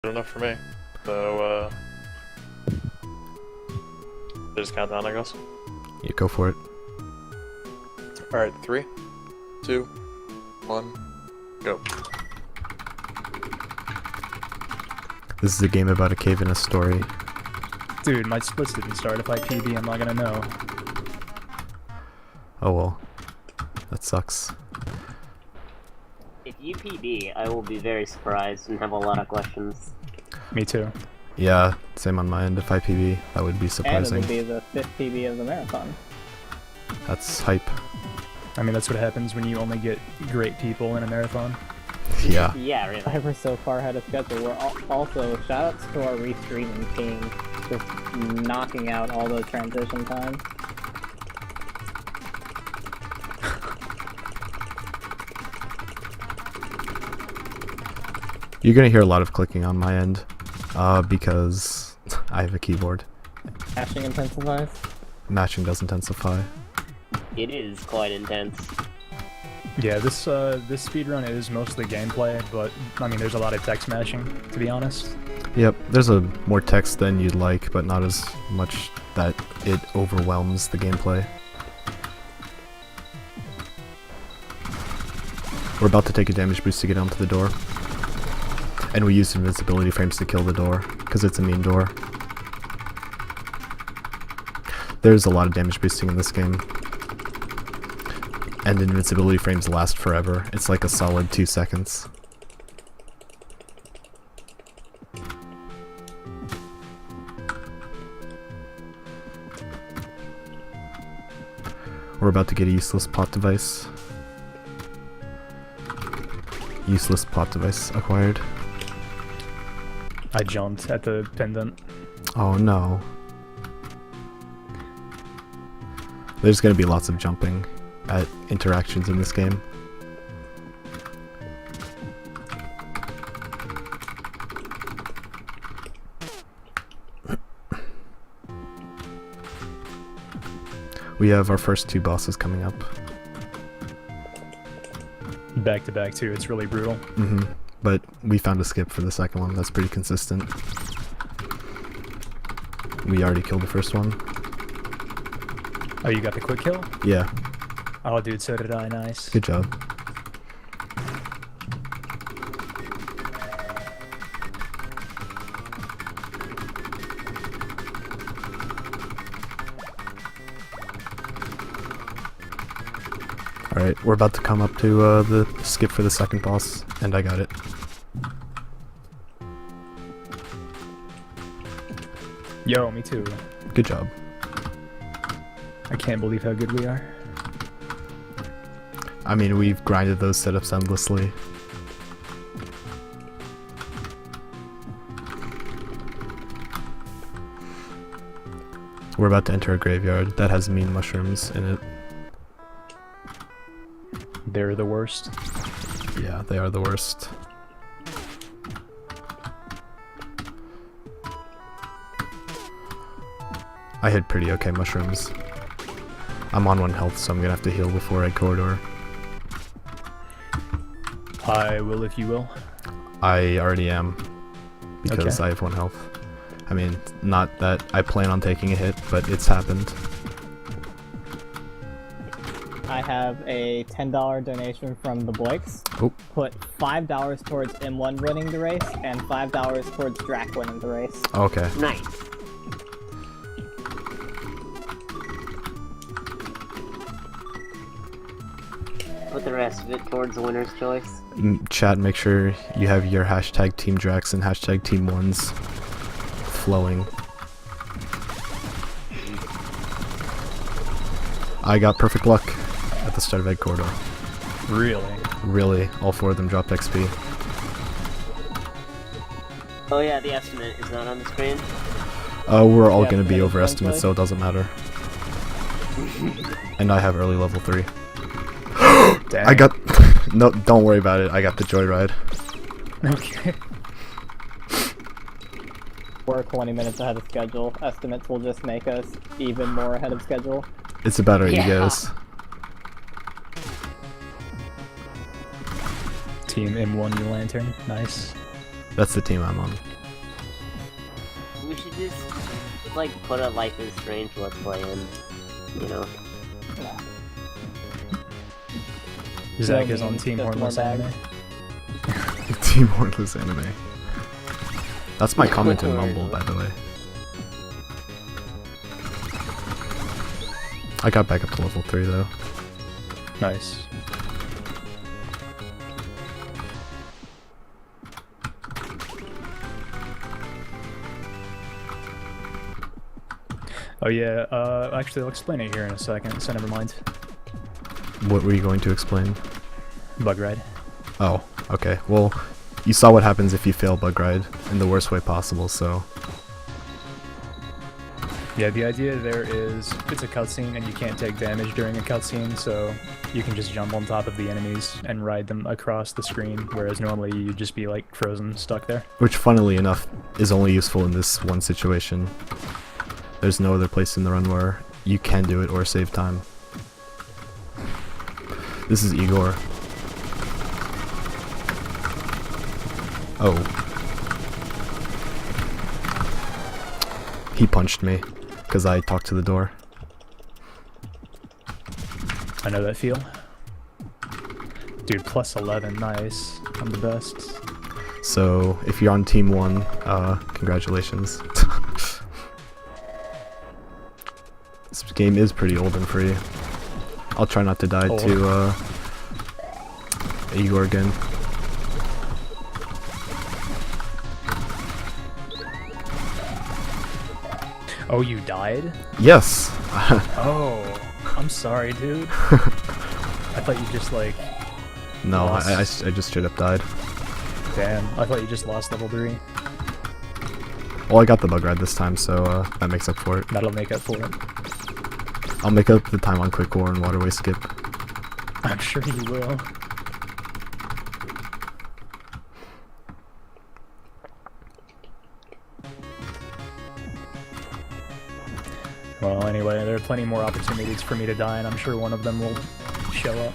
good enough for me. So, just count down, I guess. Yeah, go for it. Alright, 3, 2, 1, go. This is a game about a cave and a story. Dude, my splits didn't start. If I PB, I'm not gonna know. Oh well. That sucks. If you PB, I will be very surprised and have a lot of questions. Me too. Yeah, same on my end. If I PB, that would be surprising. And it'll be the 5th PB of the marathon. That's hype. I mean, that's what happens when you only get great people in a marathon. Yeah. Yeah, really. Why we're so far ahead of schedule. We're also, shoutouts to our restreaming team, just knocking out all the transition time. You're gonna hear a lot of clicking on my end, because I have a keyboard. Mashing intensifies. Matching does intensify. It is quite intense. Yeah, this speedrun is mostly gameplay, but I mean, there's a lot of text mashing, to be honest. Yep, there's a more text than you'd like, but not as much that it overwhelms the gameplay. We're about to take a damage boost to get onto the door. And we use invincibility frames to kill the door, because it's a mean door. There's a lot of damage boosting in this game. And invincibility frames last forever. It's like a solid 2 seconds. We're about to get a useless plot device. Useless plot device acquired. I jumped at the pendant. Oh no. There's gonna be lots of jumping at interactions in this game. We have our first 2 bosses coming up. Back to back too, it's really brutal. But we found a skip for the second one, that's pretty consistent. We already killed the first one. Oh, you got the quick kill? Yeah, Oh, dude, so did I. Nice. good job. Alright, we're about to come up to the skip for the second boss, and I got it. Yo, me too. Good job. I can't believe how good we are. I mean, we've grinded those setups endlessly. We're about to enter a graveyard that has mean mushrooms in it. They're the worst. Yeah, they are the worst. I hit pretty okay mushrooms. I'm on 1 health, so I'm gonna have to heal before I corridor. I will if you will. I already am, because Okay. I have 1 health. I mean, not that I plan on taking a hit, but it's happened. I have a $10 donation from the Blakes. Oh. Put $5 towards M1 winning the race, and $5 towards Drac winning the race. Okay. Nice. Put the rest of it towards the winner's choice. Chat, make sure you have your hashtag Team Drax and hashtag Team Ones flowing. I got perfect luck at the start of Egg Corridor. Really? Really, all 4 of them dropped XP. Oh yeah, the estimate is not on the screen. We're all Yeah, gonna be minutes overestimates, eventually. so it doesn't matter. And I have early level 3. Dang. I got... No, don't worry about it, I got the Joyride. Okay. We're 20 minutes ahead of schedule. Estimates will just make us even more ahead of schedule. It's about our Yeah. egos. Team M1 Lantern. Nice. That's the team I'm on. should just like put a Life is Strange let's play in, you know. Yeah. Zach So is on mean, Team just Hornless more Anime. Team Hornless Anime. That's my comment in Mumble, by the way. I got back up to level 3 though. Nice. Oh yeah, actually I'll explain it here in a second, so never mind. What were you going to explain? Bug ride. Oh, okay. Well, you saw what happens if you fail bug ride in the worst way possible, so... Yeah, the idea there is it's a cutscene and you can't take damage during a cutscene, so you can just jump on top of the enemies and ride them across the screen, whereas normally you'd just be like frozen, stuck there. Which, funnily enough, is only useful in this one situation. There's no other place in the run where you can do it or save time. This is Igor. Oh. He punched me, because I talked to the door. I know that feel. Dude, plus 11, nice. I'm the best. So, if you're on Team 1, congratulations. This game is pretty old and free. I'll try not to die to, Igor again. Oh, you died? Yes! Oh, I'm sorry, dude. I thought you just like... No, lost. I just straight up died. Damn, I thought you just lost level 3. Well, I got the bug ride this time, so that makes up for it. That'll make up for it. I'll make up the time on Quick War and Waterway Skip. I'm sure you will. Well, anyway, there are plenty more opportunities for me to die, and I'm sure one of them will show up.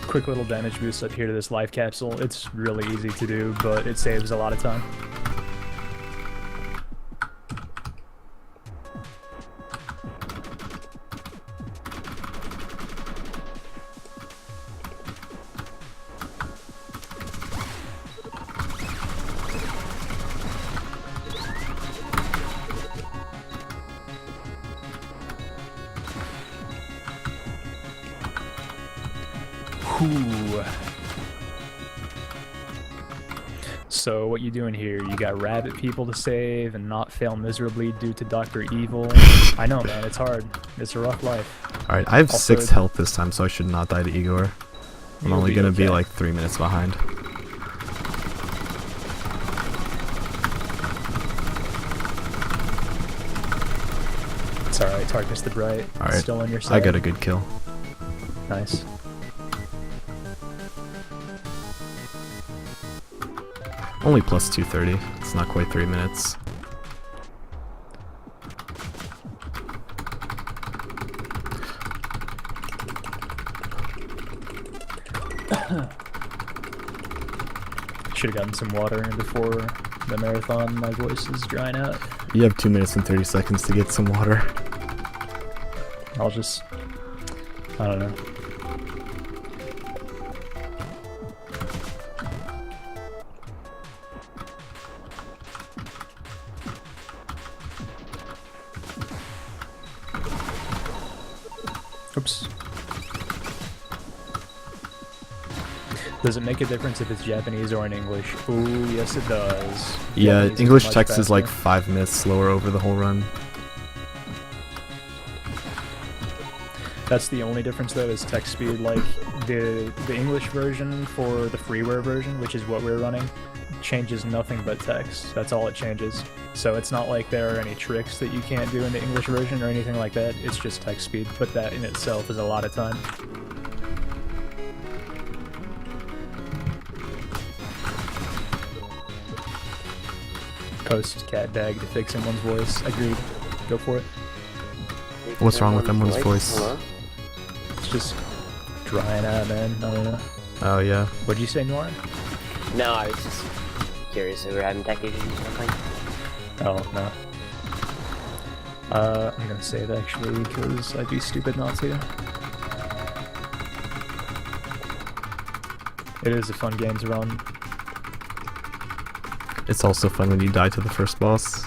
Quick little damage boost up here to this life capsule. It's really easy to do, but it saves a lot of time. So what you doing here? You got rabbit people to save and not fail miserably due to Dr. Evil. I know, man, it's hard. It's a rough life. Alright, I have Also, 6 health this time, so I should not die to Igor. I'm You'll only be gonna be okay. like 3 minutes behind. It's alright, Tarkus the Bright. Alright, Still on your side. I got a good kill. Nice. Only plus 230. It's not quite 3 minutes. Should have gotten some water before the marathon. My voice is drying out. You have 2 minutes and 30 seconds to get some water. I'll just... I don't know. Oops. Does it make a difference if it's Japanese or in English? Ooh, yes it does. Yeah, Japanese English much text is like faster. 5 minutes slower over the whole run. That's the only difference though, is text speed. Like the English version for the freeware version, which is what we're running, changes nothing but text. That's all it changes. So it's not like there are any tricks that you can't do in the English version or anything like that. It's just text speed, but that in itself is a lot of time. Post cat bag to fix someone's voice. Agreed. Go for it. What's wrong with someone's voice? Hello? It's just drying out, man. I don't know. Oh yeah. What'd you say, Nora? No, I was just curious if we were having tech issues or something. Oh, no. I'm gonna save actually, because I'd be stupid not to. It is a fun game to run. It's also fun when you die to the first boss.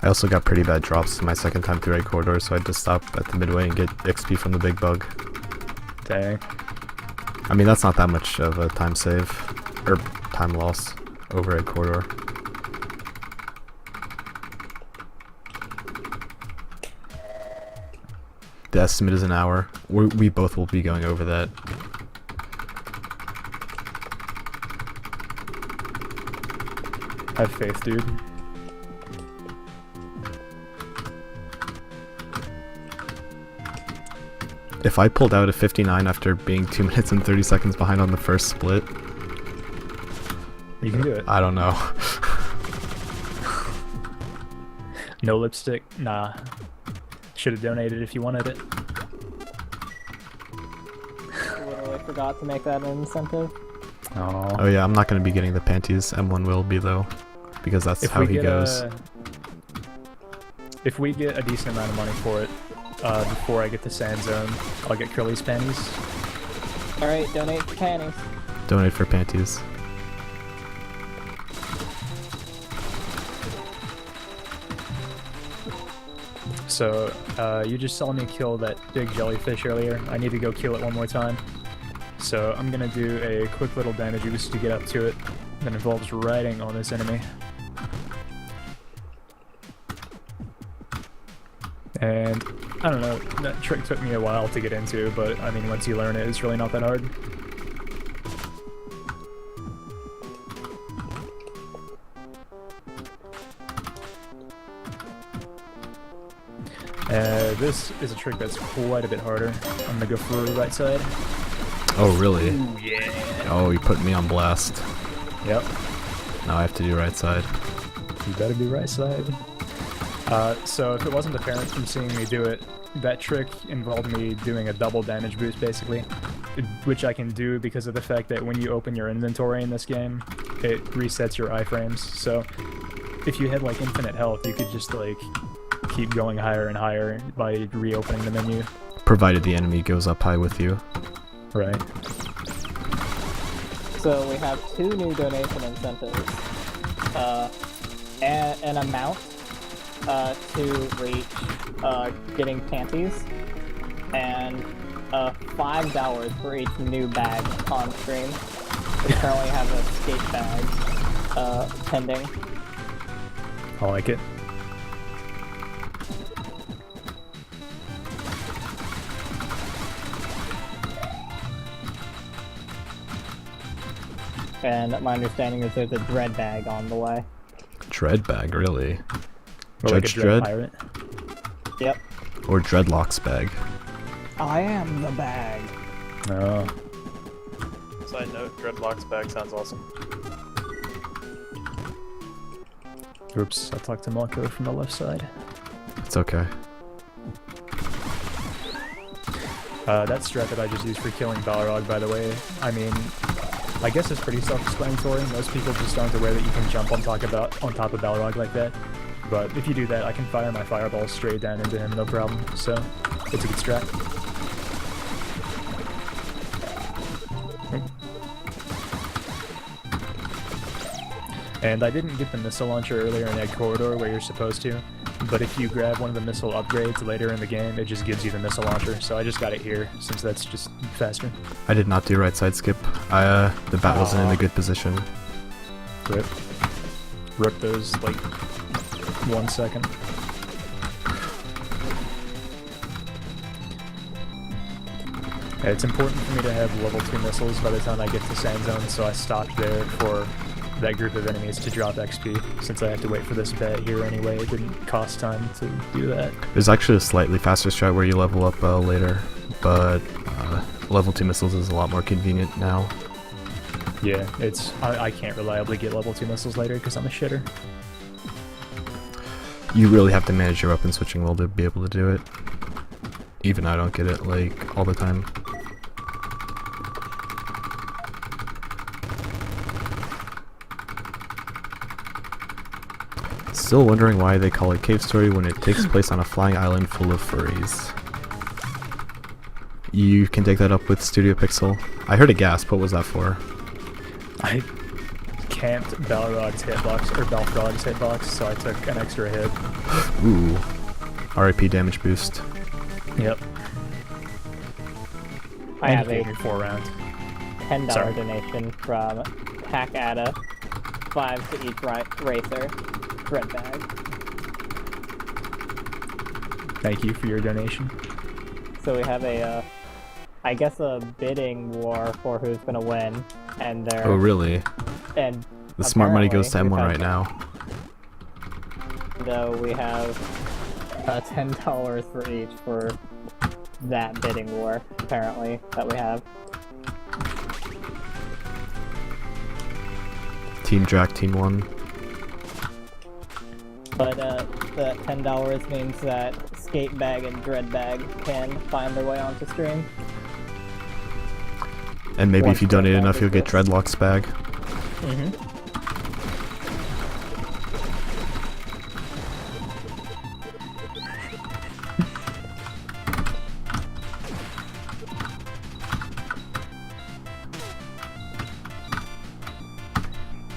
I also got pretty bad drops my second time through Red Corridor, so I had to stop at the midway and get XP from the big bug. Dang. I mean, that's not that much of a time save, or time loss over Red Corridor. The estimate is an hour. We both will be going over that. Have faith, dude. If I pulled out a 59 after being 2 minutes and 30 seconds behind on the first split, You can do it. I don't know. No lipstick? Nah. Should have donated if you wanted it. Literally forgot to make that an incentive. Oh yeah, I'm not going to be getting the panties. M1 will be though, because that's how he goes. If we get a decent amount of money for it, before I get the sand zone, I'll get Curly's panties. Alright, donate for panties. Donate for panties. So, you just saw me kill that big jellyfish earlier. I need to go kill it one more time. So I'm gonna do a quick little damage boost to get up to it that involves riding on this enemy. And I don't know, that trick took me a while to get into, but I mean, once you learn it, it's really not that hard. This is a trick that's quite a bit harder. I'm gonna go for the right side. Oh really? Ooh, yeah. Oh, you put me on blast. Yep. Now I have to do right side. You better be right side. So if it wasn't apparent from seeing me do it, that trick involved me doing a double damage boost basically, which I can do because of the fact that when you open your inventory in this game, it resets your iframes. So if you had like infinite health, you could just like keep going higher and higher by reopening the menu. Provided the enemy goes up high with you. Right. So we have 2 new donation incentives. An amount to reach getting panties, and $5 for each new bag on stream. We currently have a skate bag pending. I like it. And my understanding is there's a dread bag on the way. Dread bag, really? Or like a Judge Dredd? pirate. Yep. Or Dreadlocks bag. I am the bag. Oh. Side note, Dreadlocks bag sounds awesome. Oops, I talked to Marco from the left side. It's okay. That strat that I just used for killing Balrog, by the way, I mean, I guess it's pretty self-explanatory. Most people just aren't aware that you can jump on top of Balrog like that. But if you do that, I can fire my fireballs straight down into him, no problem. So, it's a good strat. And I didn't get the missile launcher earlier in Egg Corridor where you're supposed to, but if you grab one of the missile upgrades later in the game, it just gives you the missile launcher, so I just got it here, since that's just faster. I did not do right side skip. The bat wasn't in a good position. Rip. Rip those, like, 1 second. Yeah, it's important for me to have level 2 missiles by the time I get to Sand Zone, so I stopped there for that group of enemies to drop XP, since I have to wait for this bet here anyway. It didn't cost time to do that. There's actually a slightly faster strat where you level up later, but level 2 missiles is a lot more convenient now. Yeah, I can't reliably get level 2 missiles later because I'm a shitter. You really have to manage your weapon switching well to be able to do it. Even I don't get it, like, all the time. Still wondering why they call it Cave Story when it takes place on a flying island full of furries. You can take that up with Studio Pixel. I heard a gasp, what was that for? I camped Balrog's hitbox, or Balfrog's hitbox, so I took an extra hit. Ooh. RIP damage boost. Yep. I have a 4-round. $10 Sorry. donation from Hackada. 5 to each racer. Red bag. Thank you for your donation. So we have a, I guess a bidding war for who's gonna win, and they're Oh, really? and The smart money goes to apparently M1 we've right had- now. Though we have $10 for each for that bidding war, apparently, that we have. Team Jack, Team 1. But the $10 means that Skate Bag and Dread Bag can find their way onto stream. And maybe if you Once donate Dreadlock enough, you'll get exists. Dreadlock's bag. Mm-hmm.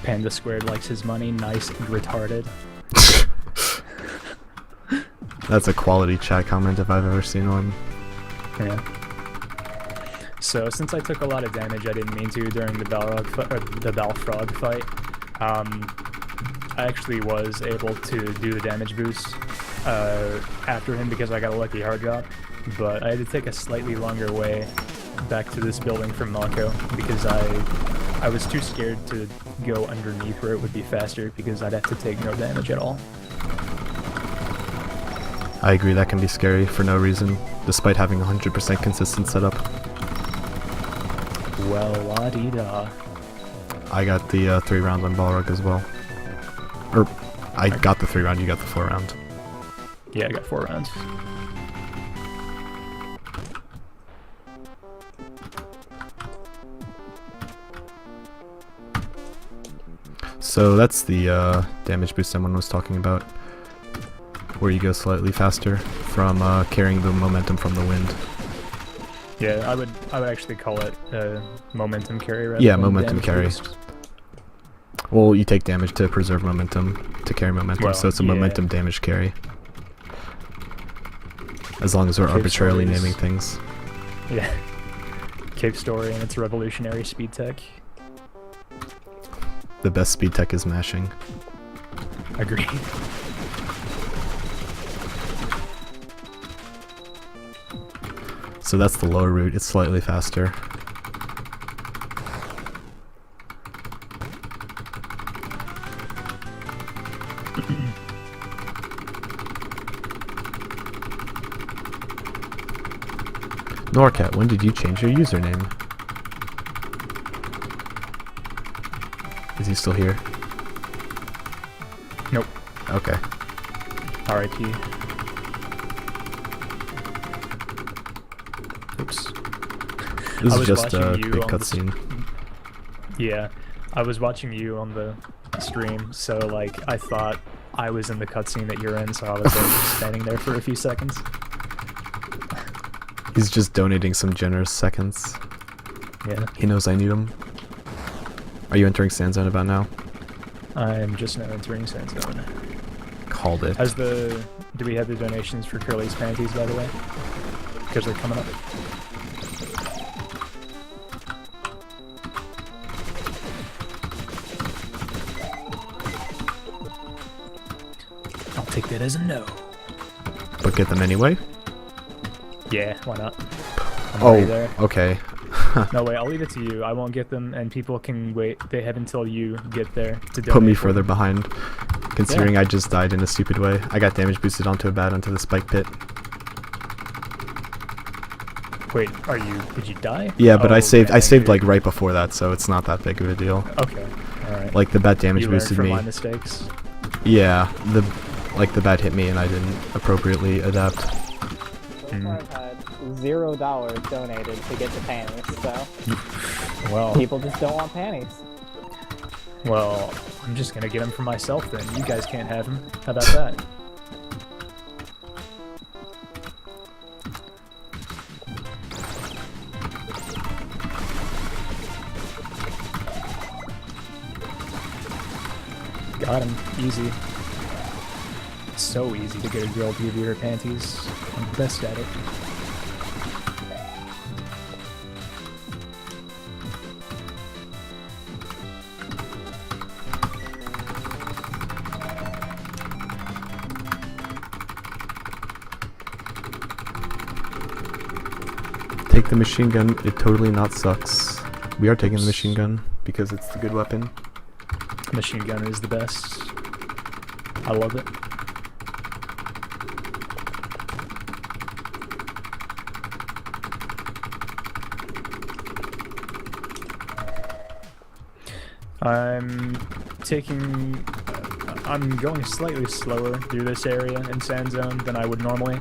Panda Squared likes his money, nice and retarded. That's a quality chat comment if I've ever seen one. Yeah. So since I took a lot of damage, I didn't mean to during the Balfrog fight. I actually was able to do the damage boost after him because I got a lucky hard drop, but I had to take a slightly longer way back to this building from Malco because I was too scared to go underneath where it would be faster because I'd have to take no damage at all. I agree, that can be scary for no reason, despite having 100% consistent setup. Well, la-dee-da. I got the 3 round on Balrog as well. Or, I got the 3 round, you got the 4 round. Yeah, I got 4 rounds. So that's the damage boost someone was talking about, where you go slightly faster from carrying the momentum from the wind. Yeah, I would actually call it momentum carry rather Yeah, than momentum damage carry. boost. Well, you take damage to preserve momentum, to carry momentum, Well, so it's a yeah. momentum damage carry. As long as we're Cave arbitrarily Stories. naming things. Yeah. Cave Story and its revolutionary speed tech. The best speed tech is mashing. Agreed. So that's the lower route, it's slightly faster. Norcat, when did you change your username? Is he still here? Nope. Okay. R.I.P. Oops. This I is was just a watching you big on the cutscene. Yeah, I was watching you on the stream, so like I thought I was in the cutscene that you're in, so I was like, just standing there for a few seconds. He's just donating some generous seconds. Yeah, He knows I need them. Are you entering Sand Zone about now? I'm just now entering Sand Zone. Called it. Do we have the donations for Curly's panties, by the way? Because they're coming up. I'll take that as a no. But get them anyway? Yeah, why not? I'm already Oh, there. okay. No, wait, I'll leave it to you. I won't get them, and people can wait. They have until you get there to donate. Put me for further them. behind. Considering I just died in a stupid way. I got damage boosted onto a bat onto the spike pit. Wait, did you die? Yeah, but Oh, I saved yeah, like right before that, so it's not that big of a deal. Okay, alright. Like the bat damage You learned boosted from me. my mistakes. Yeah, like the bat hit me and I didn't appropriately adapt. So far I've had $0 donated to get the panties, so Well, people just don't want panties. well, I'm just gonna get them for myself then. You guys can't have them. How about that? Got him. Easy. So easy to get a girl to give you her panties. I'm the best at it. Take the machine gun, it totally not sucks. We are taking the machine gun because it's the good weapon. Machine gun is the best. I love it. I'm going slightly slower through this area in Sand Zone than I would normally,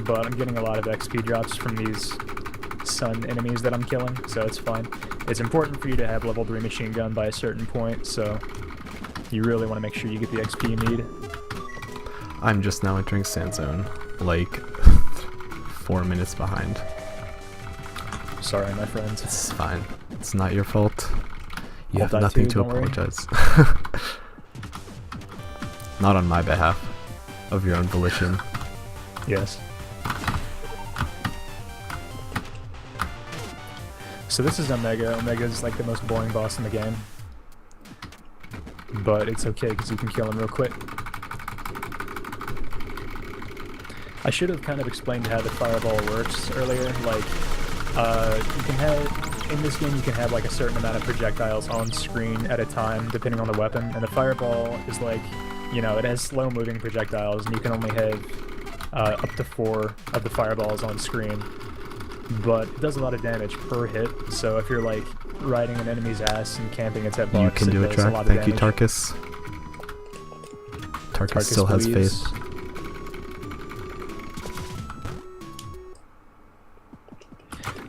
but I'm getting a lot of XP drops from these sun enemies that I'm killing, so it's fine. It's important for you to have level 3 machine gun by a certain point, so you really want to make sure you get the XP you need. I'm just now entering Sand Zone, like 4 minutes behind. Sorry, my friends. It's fine. It's not your fault. You I'll have die nothing too, to don't worry. apologize. Not on my behalf. Of your own volition. Yes. So this is Omega. Omega is like the most boring boss in the game. But it's okay because you can kill him real quick. I should have kind of explained how the fireball works earlier. Like, you can have, in this game you can have like a certain amount of projectiles on screen at a time depending on the weapon. And the fireball is like, you know, it has slow moving projectiles and you can only have up to 4 of the fireballs on screen. But it does a lot of damage per hit, so if you're like riding an enemy's ass and camping its hitbox, You can do it, does a Jack. lot of Thank you, damage. Tarkus. Tarkus still has believes. faith.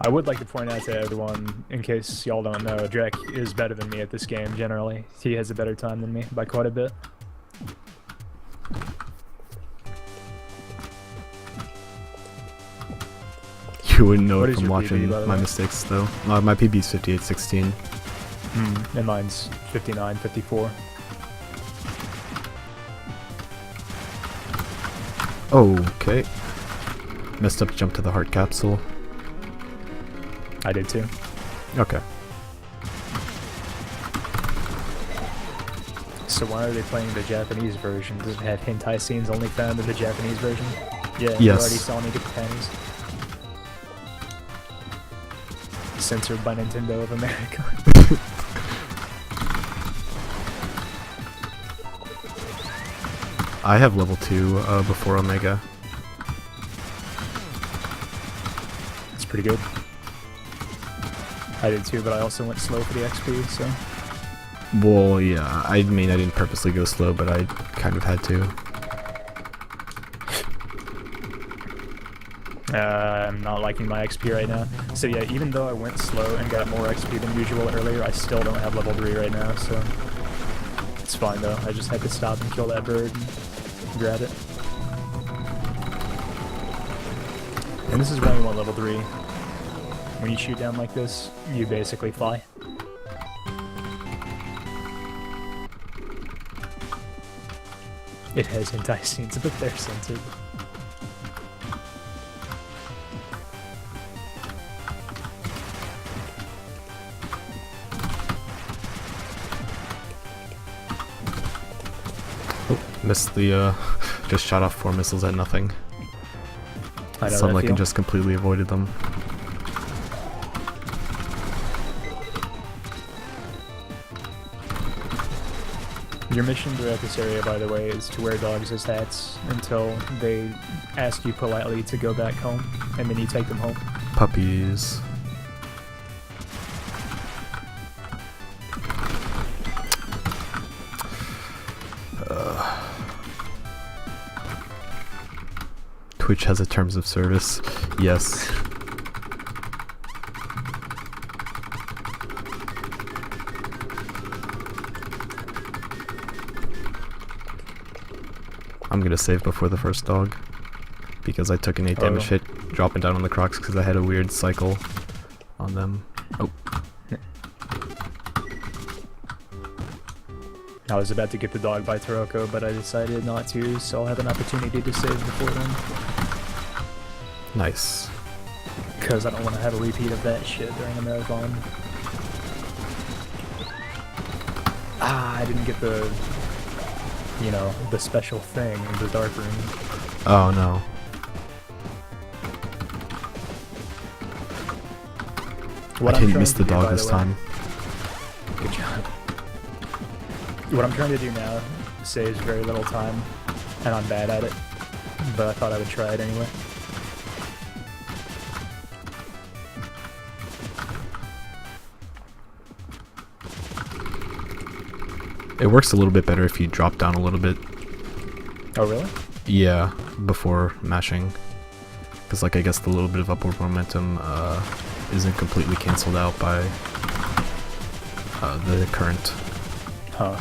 I would like to point out to everyone, in case y'all don't know, Drek is better than me at this game generally. He has a better time than me by quite a bit. You wouldn't know What it is from your watching PB, by the my way? mistakes, though. My PB is 58-16. And mine's 59, 54. Okay. Messed up jump to the heart capsule. I did too. Okay. So why are they playing the Japanese version? Does it have hentai scenes only found in the Japanese version? Yeah, you Yes. already saw me get the panties. Censored by Nintendo of America. I have level 2 before Omega. It's pretty good. I did too, but I also went slow for the XP, so... Well, yeah, I mean, I didn't purposely go slow, but I kind of had to. I'm not liking my XP right now. So yeah, even though I went slow and got more XP than usual earlier, I still don't have level 3 right now, so... It's fine though, I just had to stop and kill that bird and grab it. And this is why you want level 3. When you shoot down like this, you basically fly. It has hentai scenes, but they're censored. Oh, missed the, just shot off 4 missiles at nothing. I know Some that like feel. and just completely avoided them. Your mission throughout this area, by the way, is to wear dogs as hats until they ask you politely to go back home, and then you take them home. Puppies. Twitch has a terms of service. Yes. I'm gonna save before the first dog because I took an 8 damage hit dropping down on the crocs because I had a weird cycle on them. Oh. I was about to get the dog by Taroko, but I decided not to, so I'll have an opportunity to save before then. Nice. Because I don't want to have a repeat of that shit during a marathon. Ah, I didn't get the, you know, the special thing, the dark room. Oh no. I didn't miss the dog this time. Good job. What I'm trying to do now saves very little time, and I'm bad at it, but I thought I would try it anyway. It works a little bit better if you drop down a little bit. Oh really? Yeah, before mashing. Because like I guess the little bit of upward momentum isn't completely cancelled out by the current. Huh.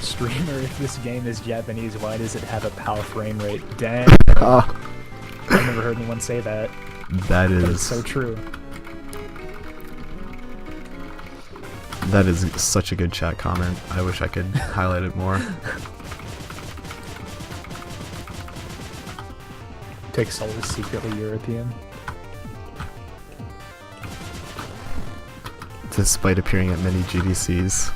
Streamer, if this game is Japanese, why does it have a PAL frame rate? Damn. I've never heard anyone say that. That But is it's so true. That is such a good chat comment. I wish I could highlight it more. Pixel is secretly European. Despite appearing at many GDCs.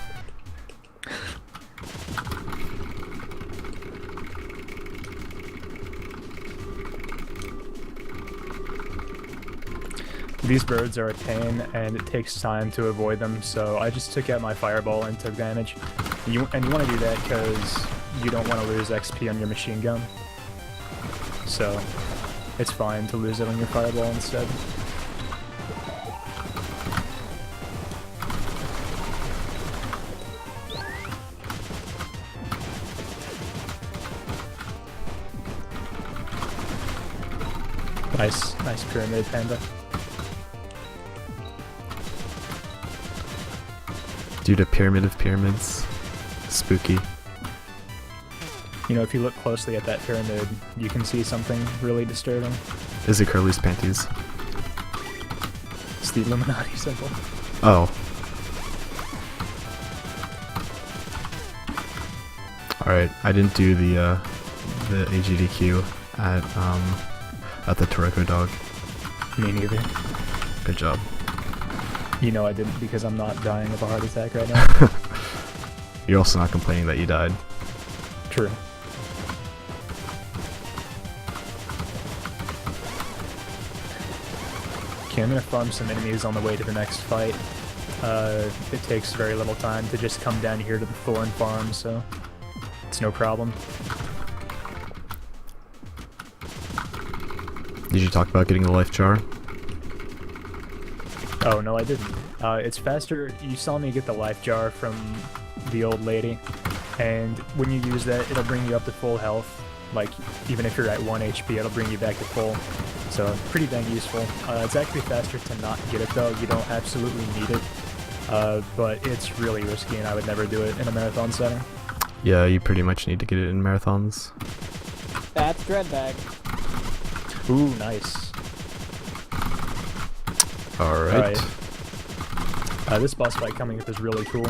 These birds are a pain, and it takes time to avoid them, so I just took out my fireball and took damage. And you want to do that because you don't want to lose XP on your machine gun. So, it's fine to lose it on your fireball instead. Nice pyramid panda. Dude, a pyramid of pyramids. Spooky. You know, if you look closely at that pyramid, you can see something really disturbing. Is it Curly's panties? It's the Illuminati symbol. Oh. Alright, I didn't do the AGDQ at the Toroko dog. Me neither. Good job. You know I didn't because I'm not dying of a heart attack right now. You're also not complaining that you died. True. Okay, I'm gonna farm some enemies on the way to the next fight. It takes very little time to just come down here to the Thorn farm, so it's no problem. Did you talk about getting the life jar? Oh, no, I didn't. It's faster. You saw me get the life jar from the old lady, and when you use that, it'll bring you up to full health. Like, even if you're at 1 HP, it'll bring you back to full. So, pretty dang useful. It's actually faster to not get it, though. You don't absolutely need it, but it's really risky, and I would never do it in a marathon setting. Yeah, you pretty much need to get it in marathons. That's Dreadbag. Ooh, nice. Alright. This boss fight coming up is really cool.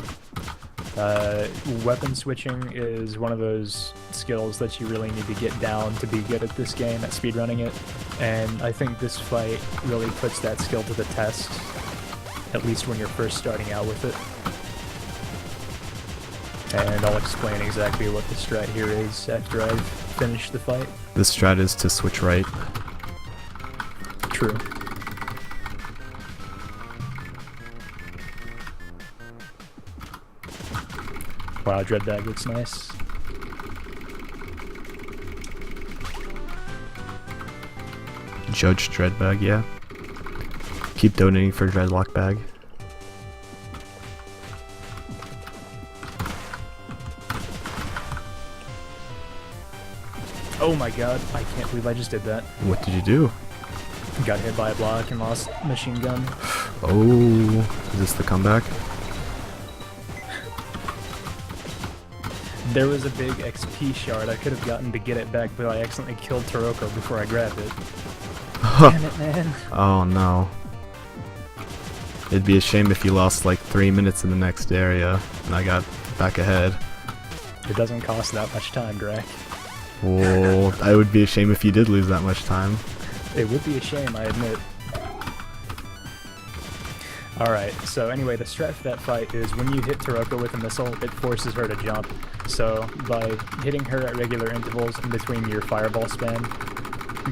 Weapon switching is one of those skills that you really need to get down to be good at this game, at speedrunning it, and I think this fight really puts that skill to the test, at least when you're first starting out with it. And I'll explain exactly what the strat here is after I've finished the fight. The strat is to switch right. True. Wow, Dreadbag looks nice. Judge Dreadbag, yeah. Keep donating for Dreadlock Bag. Oh my god, I can't believe I just did that. What did you do? Got hit by a block and lost machine gun. Oh, is this the comeback? There was a big XP shard I could have gotten to get it back, but I accidentally killed Taroko before I grabbed it. Damn it, man. Oh no. It'd be a shame if you lost like 3 minutes in the next area and I got back ahead. It doesn't cost that much time, Drac. Well, it would be a shame if you did lose that much time. It would be a shame, I admit. Alright, so anyway, the strat for that fight is when you hit Taroko with a missile, it forces her to jump. So by hitting her at regular intervals in between your fireball span,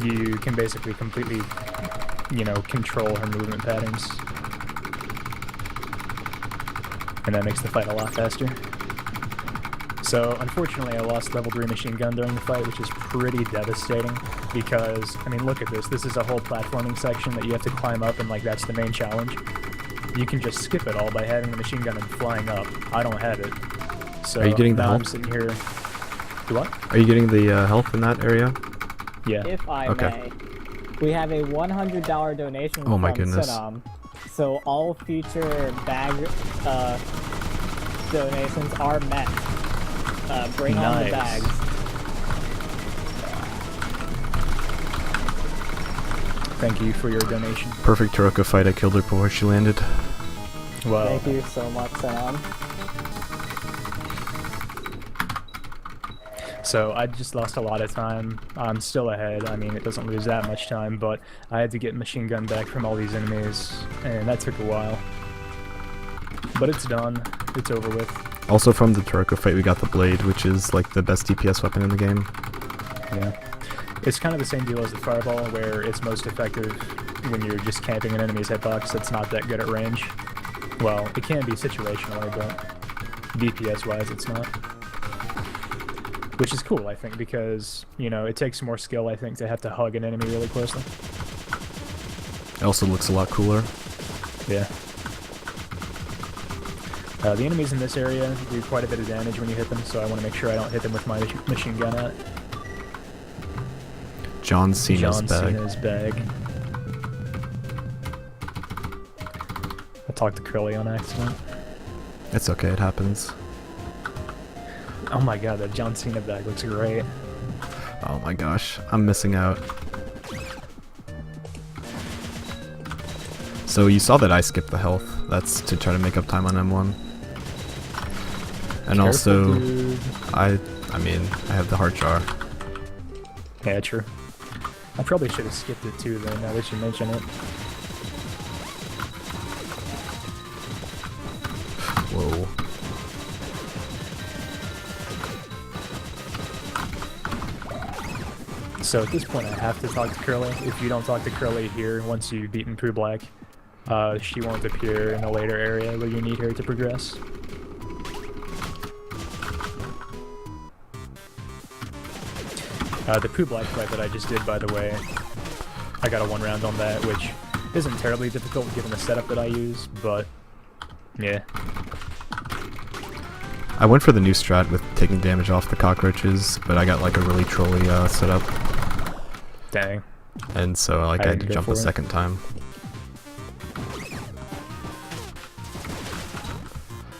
you can basically completely, you know, control her movement patterns. And that makes the fight a lot faster. So, unfortunately, I lost level 3 machine gun during the fight, which is pretty devastating, because, I mean, look at this. This is a whole platforming section that you have to climb up, and, like, that's the main challenge. You can just skip it all by having the machine gun and flying up. I don't have it. So, Are you getting the now I'm health? sitting here... Do what? Are you getting the health in that area? Yeah. If I Okay. may, we have a $100 donation Oh my from goodness. Sinam. So all future bag donations are met. Bring on the Nice. bags. Thank you for your donation. Perfect Taroko fight, I killed her before she landed. Well, Thank you so much, Sinam. so I just lost a lot of time. I'm still ahead. I mean, it doesn't lose that much time, but I had to get machine gun back from all these enemies, and that took a while. But it's done. It's over with. Also from the Taroko fight we got the blade, which is like the best DPS weapon in the game. Yeah. It's kind of the same deal as the fireball, where it's most effective when you're just camping an enemy's hitbox that's not that good at range. Well, it can be situationally, but DPS-wise it's not. Which is cool, I think, because, you know, it takes more skill, I think, to have to hug an enemy really closely. It also looks a lot cooler. Yeah. The enemies in this area do quite a bit of damage when you hit them, so I want to make sure I don't hit them with my machine gun at. John Cena's John bag. Cena's bag. I talked to Curly on accident. It's okay, it happens. Oh my god, that John Cena bag looks great. Oh my gosh, I'm missing out. So you saw that I skipped the health. That's to try to make up time on M1. And Careful, also, dude. I mean, I have the heart jar. Yeah, true. I probably should have skipped it too, though, now that you mention it. Whoa. So at this point I have to talk to Curly. If you don't talk to Curly here, once you've beaten Pooh Black, she won't appear in a later area where you need her to progress. The Pooh Black fight that I just did, by the way, I got a 1 round on that, which isn't terribly difficult given the setup that I use, but yeah. I went for the new strat with taking damage off the cockroaches, but I got like a really trolly setup, Dang. and so like I I had didn't to go jump a for it. second time.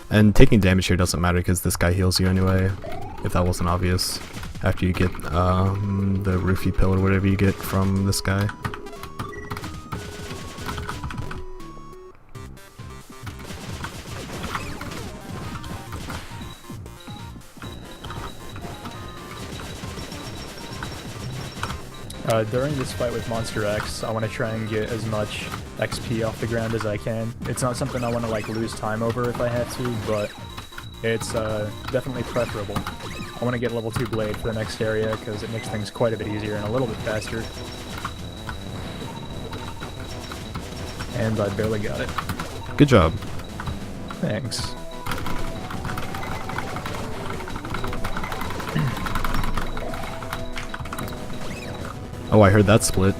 And taking damage here doesn't matter because this guy heals you anyway, if that wasn't obvious, after you get the roofie pill or whatever you get from this guy. During this fight with Monster X, I want to try and get as much XP off the ground as I can. It's not something I want to like lose time over if I have to, but it's definitely preferable. I want to get level 2 blade for the next area because it makes things quite a bit easier and a little bit faster. And I barely got it. Good job. Thanks. Oh, I heard that split.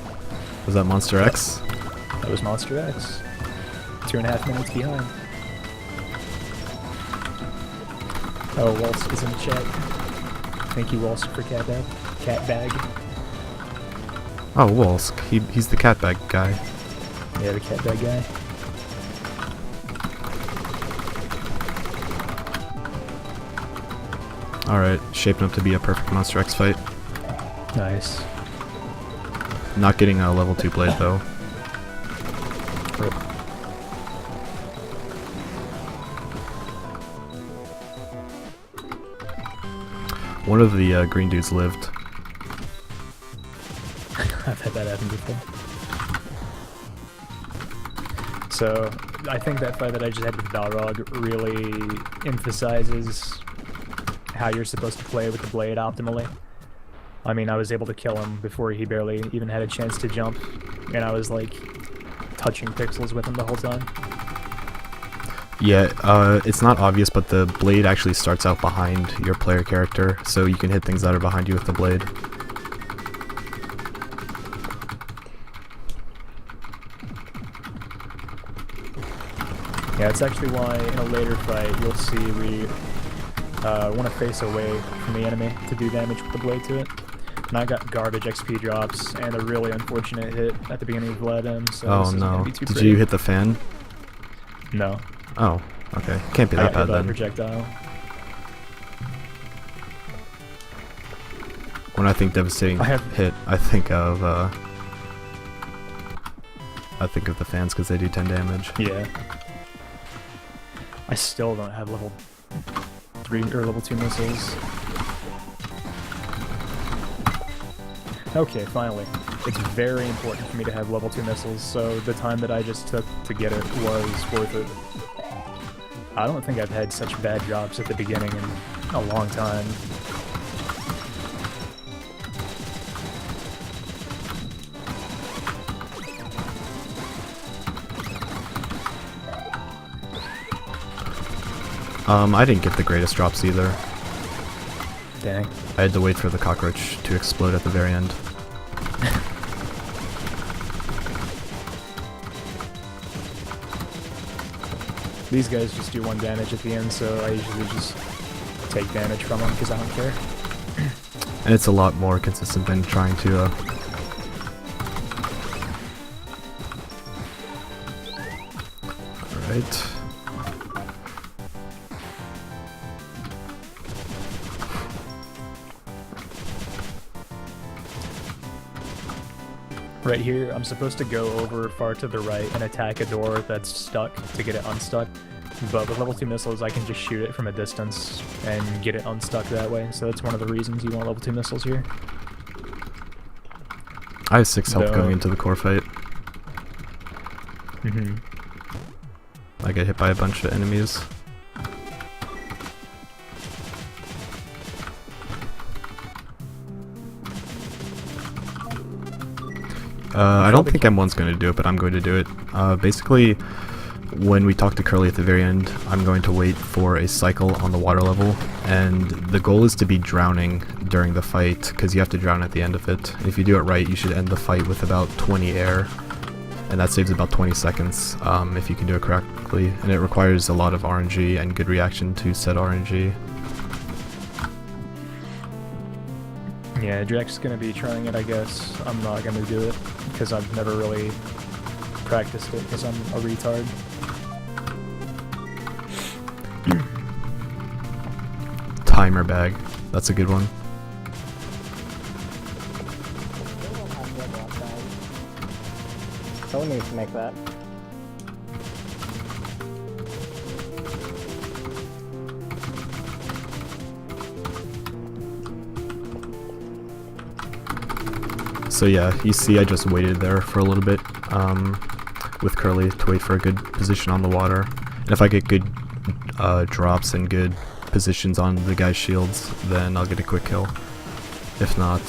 Was that Monster X? That was Monster X. 2.5 minutes behind. Oh, Waltz is in the chat. Thank you, Waltz, for cat out. cat bag. Oh, well, he's the cat bag guy. Yeah, the cat bag guy. Alright, shaping up to be a perfect Monster X fight. Nice. Not getting a level 2 blade though. Rip. One of the green dudes lived. I've had that happen before. So, I think that fight that I just had with Balrog really emphasizes how you're supposed to play with the blade optimally. I mean, I was able to kill him before he barely even had a chance to jump, and I was like touching pixels with him the whole time. Yeah, it's not obvious, but the blade actually starts out behind your player character, so you can hit things that are behind you with the blade. Yeah, it's actually why in a later fight you'll see we want to face away from the enemy to do damage with the blade to it. And I got garbage XP drops and a really unfortunate hit at the beginning of Vlad M, so Oh this isn't gonna no. be too Did pretty. you hit the fan? No. Oh, okay. Can't be I that got hit bad by a then. projectile. When I think devastating hit, I think of the fans because they do 10 damage. Yeah. I still don't have level 3 or level 2 missiles. Okay, finally. It's very important for me to have level 2 missiles, so the time that I just took to get it was worth it. I don't think I've had such bad drops at the beginning in a long time. I didn't get the greatest drops either. Dang. I had to wait for the cockroach to explode at the very end. These guys just do 1 damage at the end, so I usually just take damage from them because I don't care. And it's a lot more consistent than trying to Alright. Right here, I'm supposed to go over far to the right and attack a door that's stuck to get it unstuck. But with level 2 missiles, I can just shoot it from a distance and get it unstuck that way. So that's one of the reasons you want level 2 missiles here. I have 6 health No. going into the core fight. Mm-hmm. I get hit by a bunch of enemies. I don't think M1's going to do it, but I'm going to do it. Basically, when we talk to Curly at the very end, I'm going to wait for a cycle on the water level, and the goal is to be drowning during the fight, because you have to drown at the end of it. And if you do it right, you should end the fight with about 20 air, and that saves about 20 seconds if you can do it correctly, and it requires a lot of RNG and good reaction to said RNG. Yeah, Jack's gonna be trying it, I guess. I'm not gonna do it, because I've never really practiced it, because I'm a retard. Timer bag. That's a good one. Someone needs to make that. So yeah, you see I just waited there for a little bit with Curly to wait for a good position on the water. And if I get good drops and good positions on the guy's shields, then I'll get a quick kill. If not,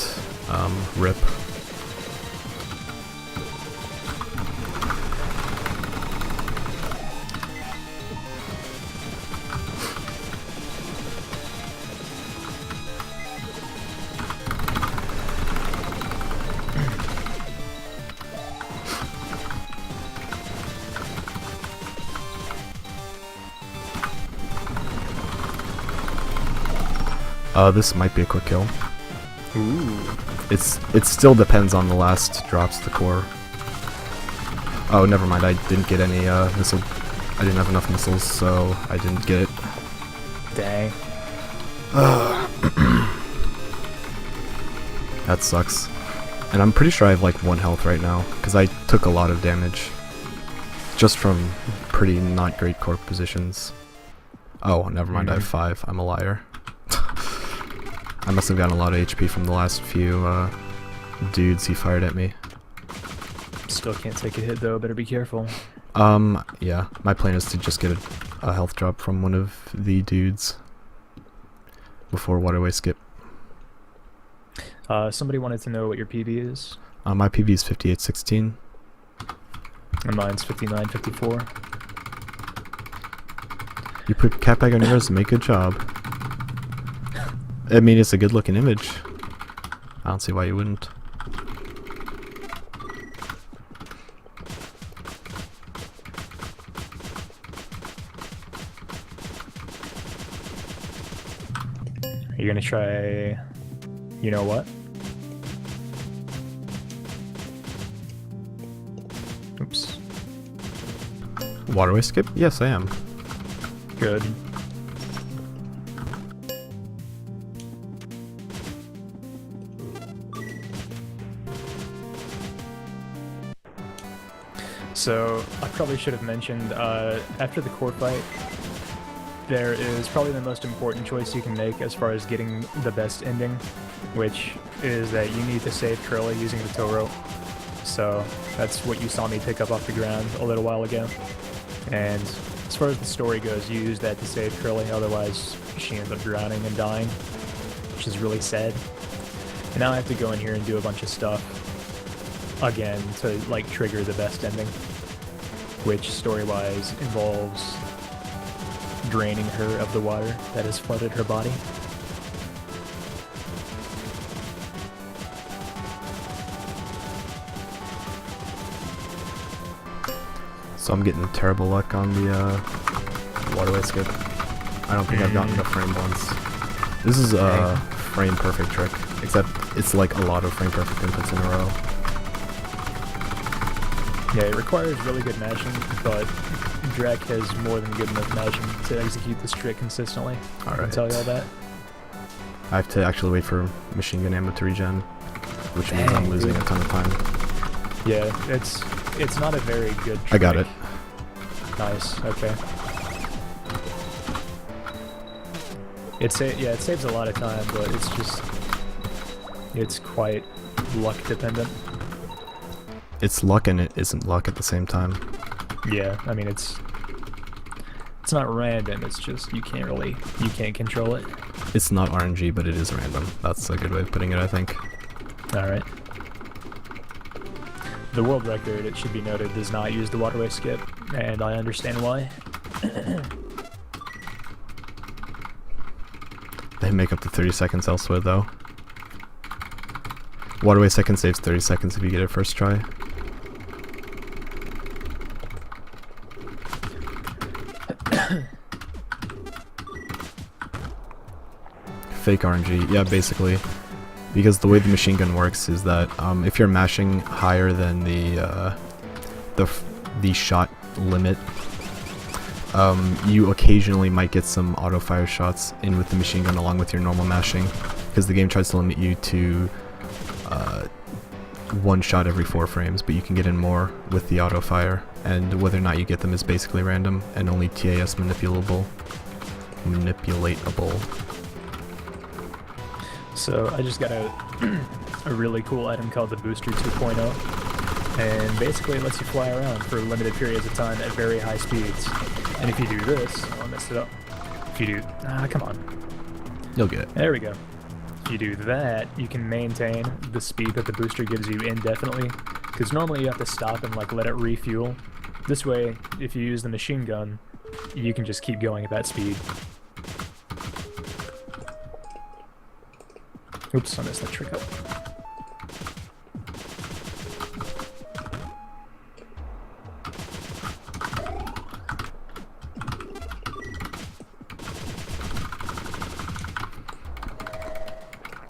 rip. This might be a quick kill. Ooh. It still depends on the last drops to the core. Oh, never mind. I didn't get any missile. I didn't have enough missiles, so I didn't get it. Dang. That sucks. And I'm pretty sure I have like 1 health right now, because I took a lot of damage. Just from pretty not great core positions. Oh, never mind, I have 5. I'm a liar. I must have gotten a lot of HP from the last few dudes he fired at me. Still can't take a hit though, better be careful. Yeah. My plan is to just get a health drop from one of the dudes before waterway skip. Somebody wanted to know what your PB is. My PB is 5816. And mine's 5954. You put cat bag on yours and make a job. I mean, it's a good looking image. I don't see why you wouldn't. Are you gonna try... You know what? Oops. Waterway skip? Yes, I am. Good. So, I probably should have mentioned, after the core fight, there is probably the most important choice you can make as far as getting the best ending, which is that you need to save Curly using the tow rope. So that's what you saw me pick up off the ground a little while ago. And as far as the story goes, you use that to save Curly, otherwise she ends up drowning and dying, which is really sad. And now I have to go in here and do a bunch of stuff again to like trigger the best ending, which story-wise involves draining her of the water that has flooded her body. So I'm getting terrible luck on the waterway skip. I don't think I've gotten the frame once. This is a frame perfect trick, except it's like a lot of frame perfect inputs in a row. Yeah, it requires really good mashing, but Drac has more than good enough mashing to execute this trick consistently. I can tell you all that. I have to actually wait for machine gun ammo to regen, which means I'm losing a ton of time. Yeah, it's not a very good trick. I got it. Nice, okay. It saves a lot of time, but it's quite luck dependent. It's luck and it isn't luck at the same time. Yeah, I mean it's not random, it's just you can't control it. It's not RNG, but it is random. That's a good way of putting it, I think. Alright. The world record, it should be noted, does not use the waterway skip, and I understand why. They make up to 30 seconds elsewhere, though. Waterway second saves 30 seconds if you get it first try. Fake RNG, yeah, basically. Because the way the machine gun works is that if you're mashing higher than the shot limit, you occasionally might get some auto fire shots in with the machine gun along with your normal mashing, because the game tries to limit you to one shot every 4 frames, but you can get in more with the auto fire, and whether or not you get them is basically random and only TAS manipulatable. So I just got a really cool item called the Booster 2.0, and basically it lets you fly around for limited periods of time at very high speeds. And if you do this, oh, I messed it up. If you do, come on. You'll get it. There we go. If you do that, you can maintain the speed that the booster gives you indefinitely, because normally you have to stop and like let it refuel. This way, if you use the machine gun, you can just keep going at that speed. Oops, I messed that trick up.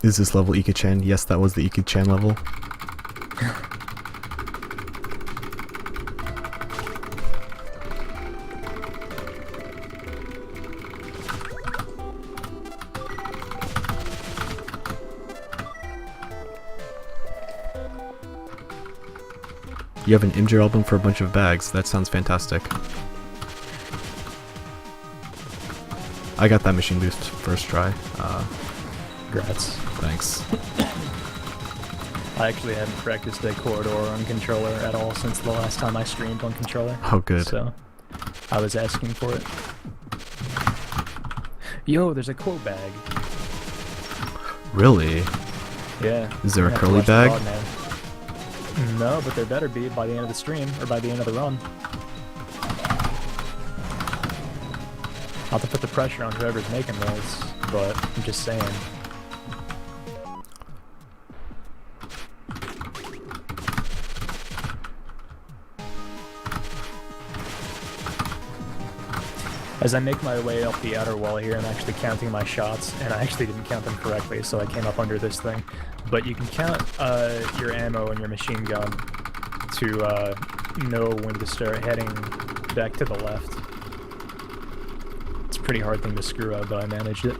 Is this level Ika-chan? Yes, that was the Ika-chan level. You have an Imgur album for a bunch of bags. That sounds fantastic. I got that machine boost first try. Congrats. Thanks. I actually haven't practiced a corridor on controller at all since the last time I streamed on controller. Oh, good. So, I was asking for it. Yo, there's a quote bag. Really? Yeah. Is there a I have to curly watch the bag? vlog now. No, but there better be by the end of the stream, or by the end of the run. Not to put the pressure on whoever's making those, but I'm just saying. As I make my way up the outer wall here, I'm actually counting my shots, and I actually didn't count them correctly, so I came up under this thing. But you can count your ammo and your machine gun to know when to start heading back to the left. It's a pretty hard thing to screw up, but I managed it.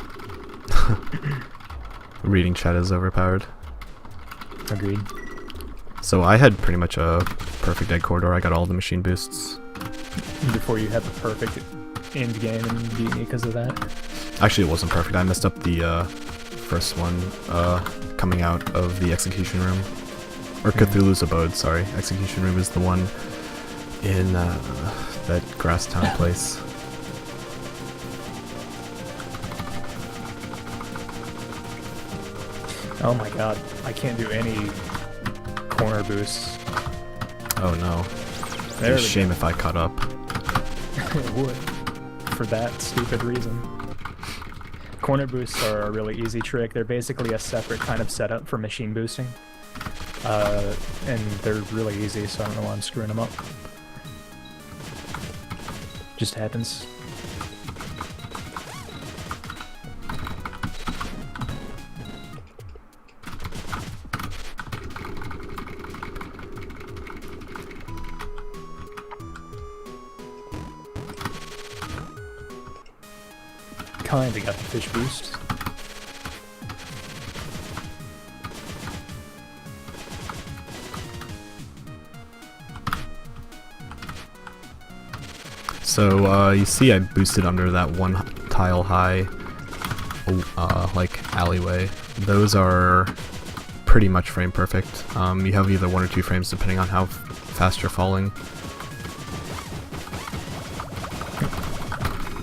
Reading chat is overpowered. Agreed. So I had pretty much a perfect egg corridor. I got all the machine boosts. Before you had the perfect end game and beat me because of that. Actually, it wasn't perfect. I messed up the first one coming out of the execution room. Or Cthulhu's Abode, sorry. Execution room is the one in that grass town place. Oh my god, I can't do any corner boosts. Oh no. There It'd be a we shame if I caught up. It would. For that stupid reason. Corner boosts are a really easy trick. They're basically a separate kind of setup for machine boosting. And they're really easy, so I don't know why I'm screwing them up. Just happens. Kinda got the fish boost. So you see I boosted under that one tile high like alleyway. Those are pretty much frame perfect. You have either 1 or 2 frames depending on how fast you're falling.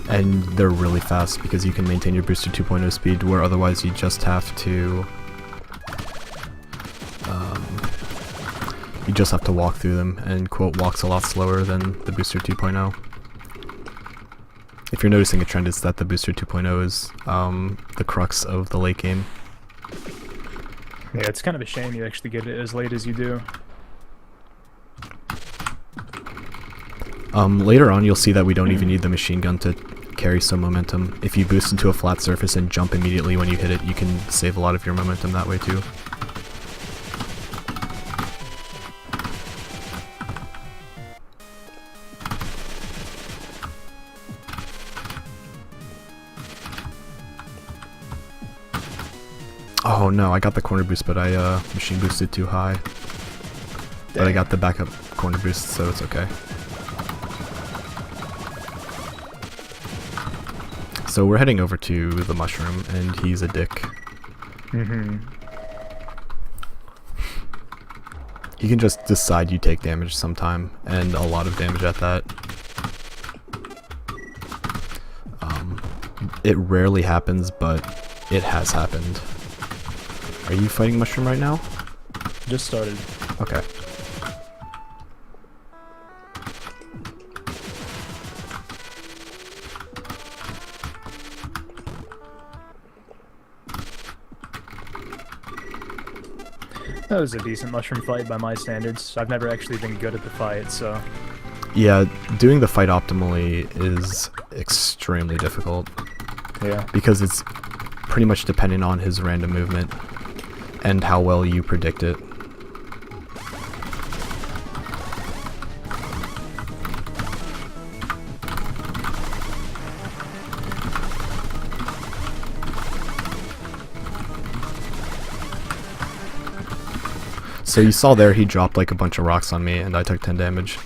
And they're really fast because you can maintain your booster 2.0 speed, where otherwise you just have to walk through them, and quote walks a lot slower than the booster 2.0. If you're noticing a trend, it's that the booster 2.0 is the crux of the late game. Yeah, it's kind of a shame you actually get it as late as you do. Later on, you'll see that we don't even need the machine gun to carry some momentum. If you boost into a flat surface and jump immediately when you hit it, you can save a lot of your momentum that way too. Oh no, I got the corner boost, but I machine boosted too high. But I got the backup corner boost, so it's okay. So we're heading over to the mushroom, and he's a dick. Mm-hmm. You can just decide you take damage sometime, and a lot of damage at that. It rarely happens, but it has happened. Are you fighting mushroom right now? Just started. Okay. That was a decent mushroom fight by my standards. I've never actually been good at the fight, so... Yeah, doing the fight optimally is extremely difficult. Yeah. Because it's pretty much dependent on his random movement. and how well you predict it. So you saw there he dropped like a bunch of rocks on me and I took 10 damage.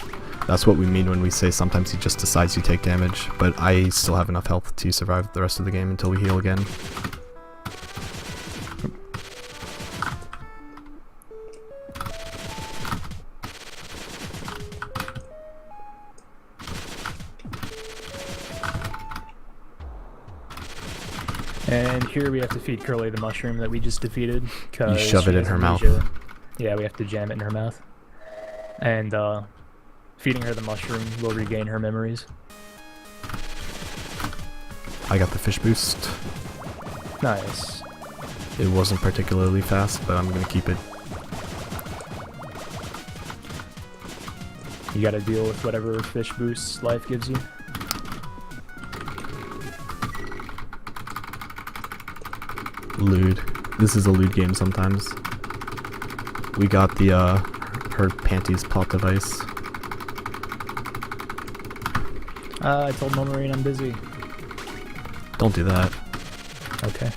That's what we mean when we say sometimes he just decides you take damage, but I still have enough health to survive the rest of the game until we heal again. And here we have to feed Curly the mushroom that we just defeated. You shove it in her mouth. Yeah, we have to jam it in her mouth. And feeding her the mushroom will regain her memories. I got the fish boost. Nice. It wasn't particularly fast, but I'm gonna keep it. You gotta deal with whatever fish boosts life gives you. Lewd. This is a lewd game sometimes. We got the her panties plot device. I told Momarine I'm busy. Don't do that. Okay.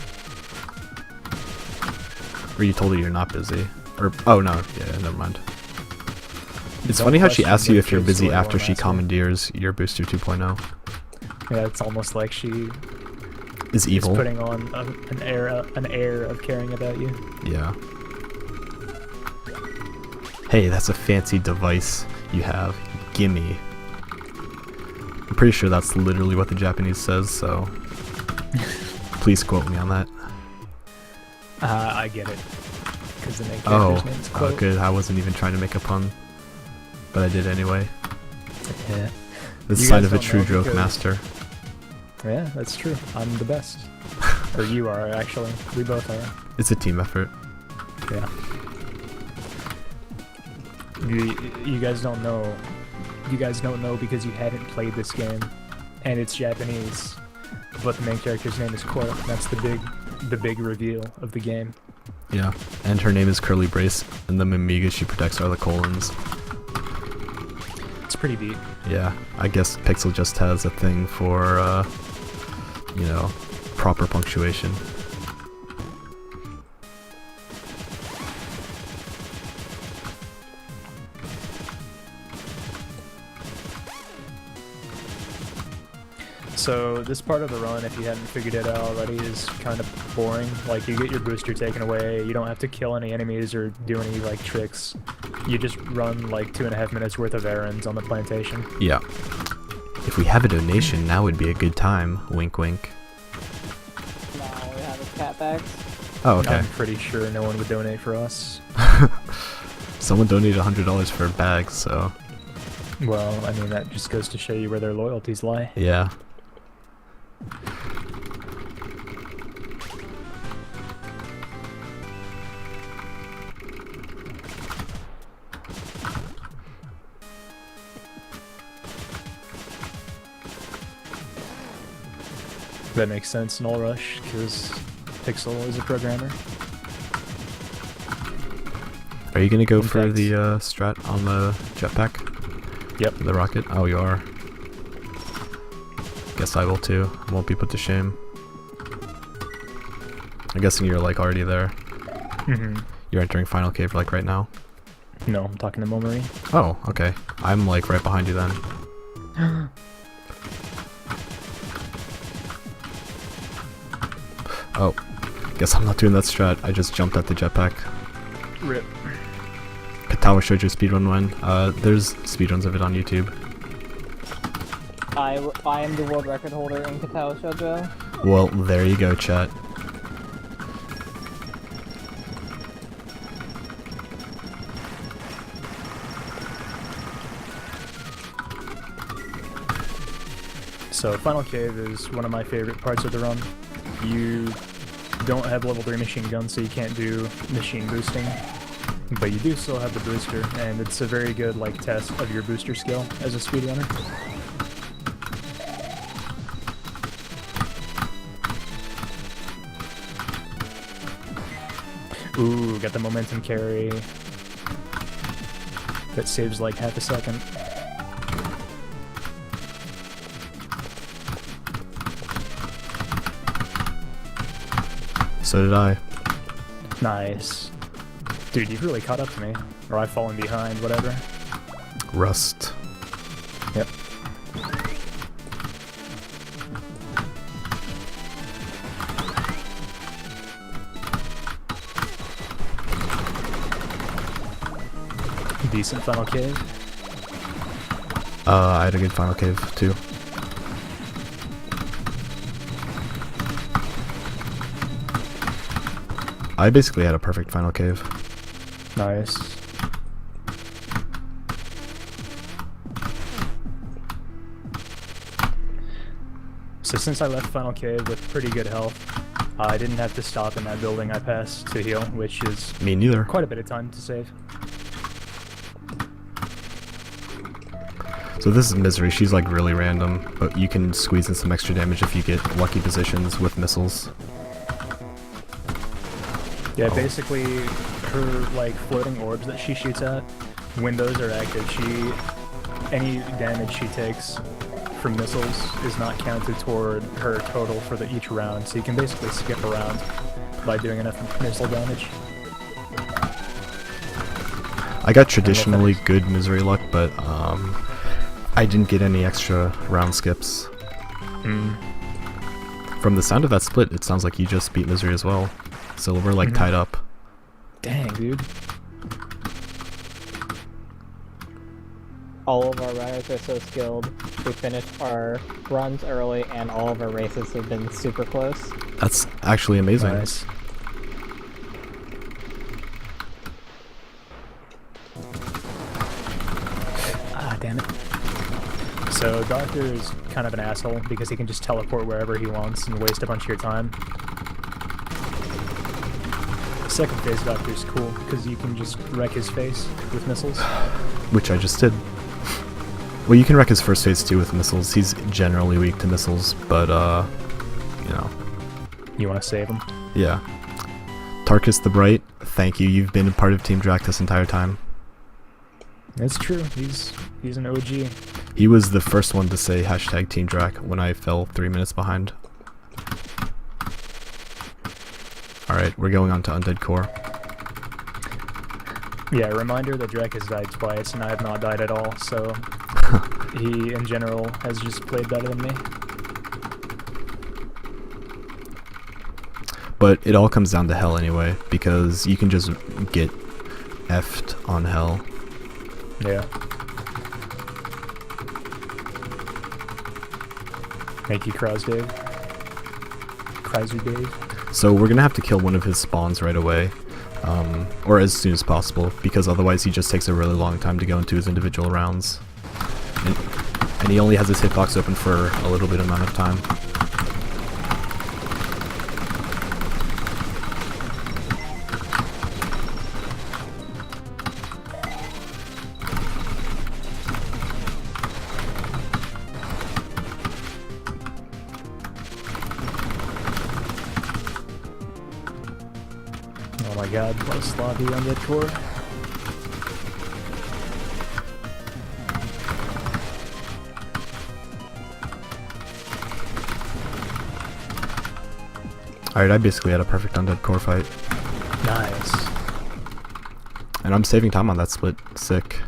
Or you told her you're not busy. Or oh no, yeah, never mind. It's Don't funny how she question asks you the if you're kid's busy story after while she asking. commandeers your booster 2.0. Yeah, it's almost like she Is is evil. putting on an air of caring about you. Yeah. Hey, that's a fancy device you have. Gimme. I'm pretty sure that's literally what the Japanese says, so please quote me on that. I get it. Because the main Oh, character's name's Quote. good. I wasn't even trying to make a pun, but I did anyway. Yeah. This You sign guys of a don't true know joke because- master. Yeah, that's true. I'm the best. Or you are, actually. We both are. It's a team effort. Yeah. You guys don't know. You guys don't know because you haven't played this game, and it's Japanese. But the main character's name is Quote. That's the big reveal of the game. Yeah, and her name is Curly Brace, and the Mimigas she protects are the colons. It's pretty deep. Yeah, I guess Pixel just has a thing for, you know, proper punctuation. So this part of the run, if you hadn't figured it out already, is kind of boring. Like, you get your booster taken away, you don't have to kill any enemies or do any, like, tricks. You just run, like, 2.5 minutes worth of errands on the plantation. Yeah. If we have a donation, now would be a good time. Wink wink. Now we have a cat bags. Oh, okay. I'm pretty sure no one would donate for us. Someone donated $100 for bags, so Well, I mean, that just goes to show you where their loyalties lie. yeah. That makes sense, Null Rush, because Pixel is a programmer. Are you gonna go In for fact- the strat on the jetpack? Yep. The rocket? Oh, you are. Guess I will too. Won't be put to shame. I'm guessing you're like already there. Mm-hmm. You're entering Final Cave like right now. No, I'm talking to Momarine. Oh, okay. I'm like right behind you then. Oh, guess I'm not doing that strat. I just jumped at the jetpack. Rip. Katawa showed you a speedrun when. There's speedruns of it on YouTube. I am the world record holder in Katao Shoujo. Well, there you go, chat. So, Final Cave is one of my favorite parts of the run. You don't have level 3 machine guns, so you can't do machine boosting. But you do still have the booster, and it's a very good like test of your booster skill as a speedrunner. Ooh, got the momentum carry. That saves like half a second. So did I. Nice. Dude, you've really caught up to me. Or I've fallen behind, whatever. Rust. Yep. Decent final cave. I had a good final cave too. I basically had a perfect final cave. Nice. So since I left Final Cave with pretty good health, I didn't have to stop in that building I passed to heal, which is Me neither. quite a bit of time to save. So this is Misery. She's like really random, but you can squeeze in some extra damage if you get lucky positions with missiles. Yeah, basically, her like floating orbs that she shoots at, when those are active, any damage she takes from missiles is not counted toward her total for each round, so you can basically skip around by doing enough missile damage. I got traditionally good Misery luck, but I didn't get any extra round skips. From the sound of that split, it sounds like you just beat Misery as well. So we're like tied up. Dang, dude. All of our riders are so skilled. We finished our runs early, and all of our races have been super close. That's actually amazing. Nice. Ah, damn it. So Doctor is kind of an asshole because he can just teleport wherever he wants and waste a bunch of your time. Second phase Doctor is cool because you can just wreck his face with missiles. Which I just did. Well, you can wreck his first phase too with missiles. He's generally weak to missiles, but you know. You want to save him? Yeah. Tarkus the Bright, thank you. You've been a part of Team Drac this entire time. That's true. He's an OG. He was the first one to say hashtag Team Drac when I fell 3 minutes behind. Alright, we're going on to Undead Core. Yeah, reminder that Drac has died twice and I have not died at all, so he in general has just played better than me. But it all comes down to Hell anyway, because you can just get effed on Hell. Yeah. Thank you, Krause-Dave. Krause-Dave. So we're gonna have to kill one of his spawns right away, or as soon as possible, because otherwise he just takes a really long time to go into his individual rounds. And he only has his hitbox open for a little bit amount of time. Oh my god, what a sloppy Undead Core. Alright, I basically had a perfect Undead Core fight. Nice. And I'm saving time on that split. Sick.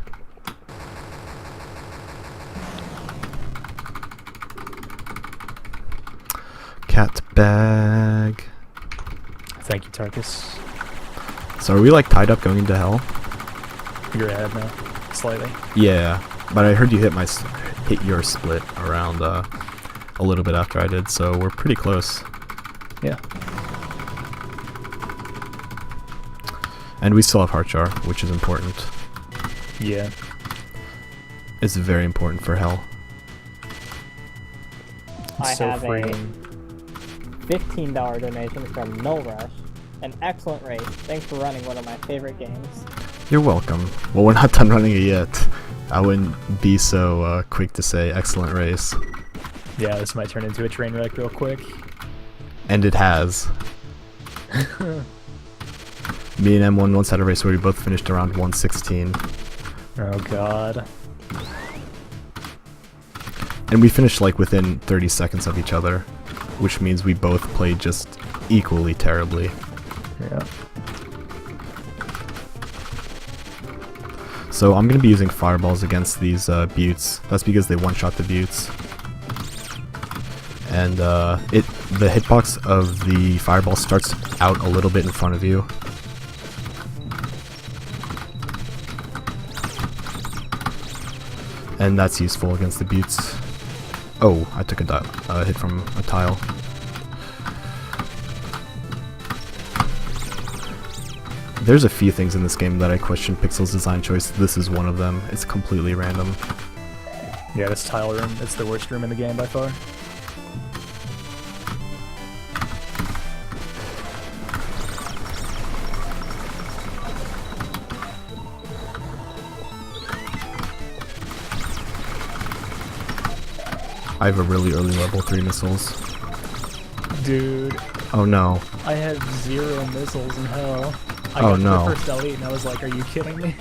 Cat bag. Thank you, Tarkus. So are we like tied up going into Hell? You're ahead now. Slightly. Yeah, but I heard you hit your split around a little bit after I did, so we're pretty close. Yeah. And we still have Heart Jar, which is important. Yeah. It's very important for Hell. I So have freeing. a $15 donation from Null Rush. An excellent race. Thanks for running one of my favorite games. You're welcome. Well, we're not done running it yet. I wouldn't be so quick to say excellent race. Yeah, this might turn into a train wreck real quick. And it has. Me and M1 once had a race where we both finished around 116. Oh god. And we finished like within 30 seconds of each other, which means we both played just equally terribly. Yeah. So I'm going to be using fireballs against these buttes. That's because they one-shot the buttes. And the hitbox of the fireball starts out a little bit in front of you. And that's useful against the buttes. Oh, I took a hit from a tile. There's a few things in this game that I question Pixel's design choice. This is one of them. It's completely random. Yeah, this tile room, it's the worst room in the game by far. I have a really early level 3 missiles. Dude, Oh no. I have 0 missiles in hell. I Oh, got no. the first elite and I was like, are you kidding me?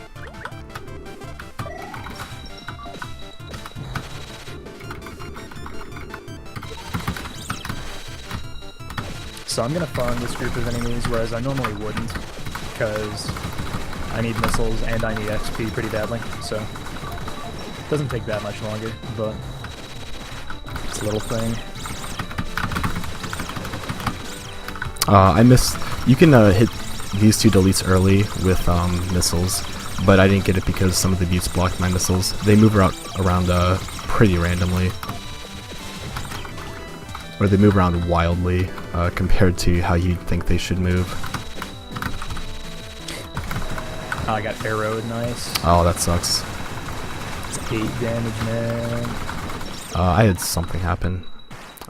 So I'm gonna farm this group of enemies, whereas I normally wouldn't, because I need missiles and I need XP pretty badly, so it doesn't take that much longer, but it's a little thing. I missed. You can hit these 2 deletes early with missiles, but I didn't get it because some of the buttes blocked my missiles. They move around pretty randomly. Or they move around wildly compared to how you'd think they should move. Oh, I got arrowed, nice. Oh, that sucks. It's 8 damage, man. I had something happen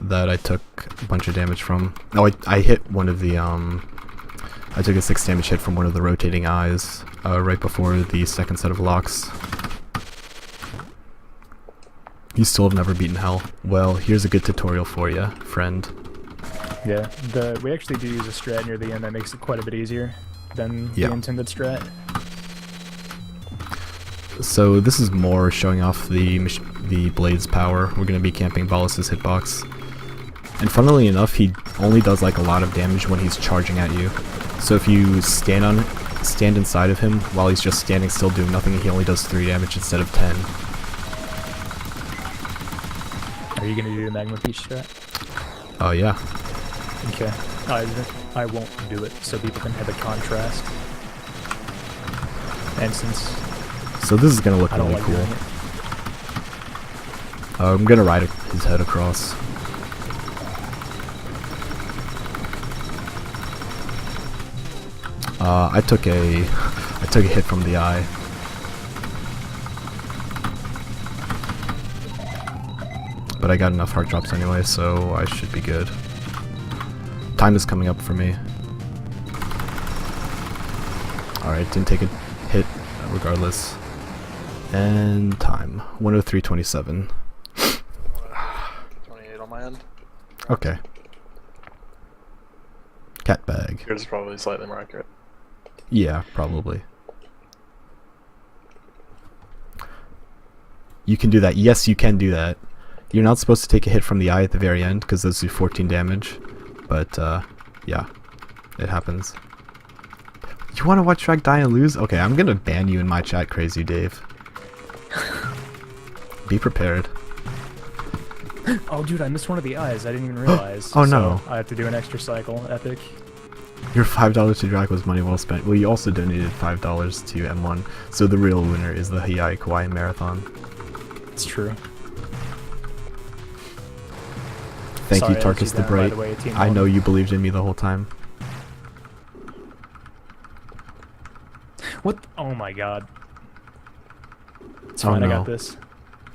that I took a bunch of damage from. Oh, I hit one of the, I took a 6 damage hit from one of the rotating eyes right before the second set of locks. You still have never beaten hell. Well, here's a good tutorial for you, friend. Yeah, we actually do use a strat near the end that makes it quite a bit easier than the intended strat. So this is more showing off the blade's power. We're going to be camping Ballas's hitbox. And funnily enough, he only does like a lot of damage when he's charging at you. So if you stand inside of him while he's just standing still doing nothing, he only does 3 damage instead of 10. Are you gonna do the Magma Peach strat? Oh yeah. Okay. I won't do it so people can have a contrast. And since So this is gonna look I don't really like cool. doing it. I'm gonna ride his head across. I took a hit from the eye. But I got enough heart drops anyway, so I should be good. Time is coming up for me. Alright, didn't take a hit regardless. And time. 103.27. 28 on my end. Okay. Cat bag. Yours is probably slightly more accurate. Yeah, probably. You can do that. Yes, you can do that. You're not supposed to take a hit from the eye at the very end, because those do 14 damage. But, yeah. It happens. You want to watch Drag Die and Lose? Okay, I'm gonna ban you in my chat, Crazy Dave. Be prepared. Oh dude, I missed one of the eyes, I didn't even realize. Oh, so no. I have to do an extra cycle, epic. Your $5 to Drag was money well spent. Well, you also donated $5 to M1, so the real winner is the Hayaii Kawaii Marathon. It's true. Thank Sorry, you, I let Tarkus you the down, by Bright. the way, Team I One. know you believed in me the whole time. What? Oh my god. It's Oh, fine, I no. got this.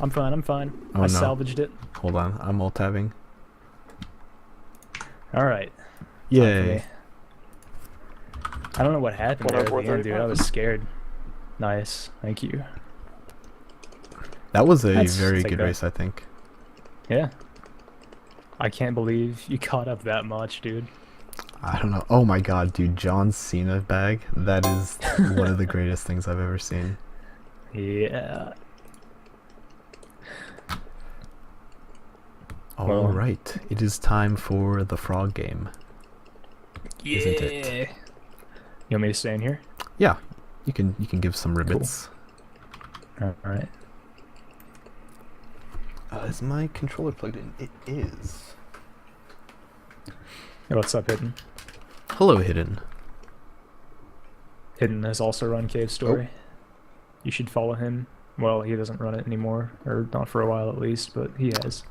I'm fine, I'm fine. Oh, I no. salvaged it. Hold on, I'm alt-tabbing. Alright. Yay. I don't know what happened there at the end, dude. I 104.35. was scared. Nice. Thank you. That was a That's- very it's like good that. race, I think. Yeah. I can't believe you caught up that much, dude. I don't know. Oh my god, dude, John Cena bag. That is one of the greatest things I've ever seen. Yeah. All right, it is time for the frog game. Isn't it? You want me to stay in here? Yeah, you can give some ribbits. All right. Is my controller plugged in? It is. Hey, what's up, Hidden? Hello, Hidden. Hidden has also run Cave Story. Oh. You should follow him. Well, he doesn't run it anymore, or not for a while at least, but he has.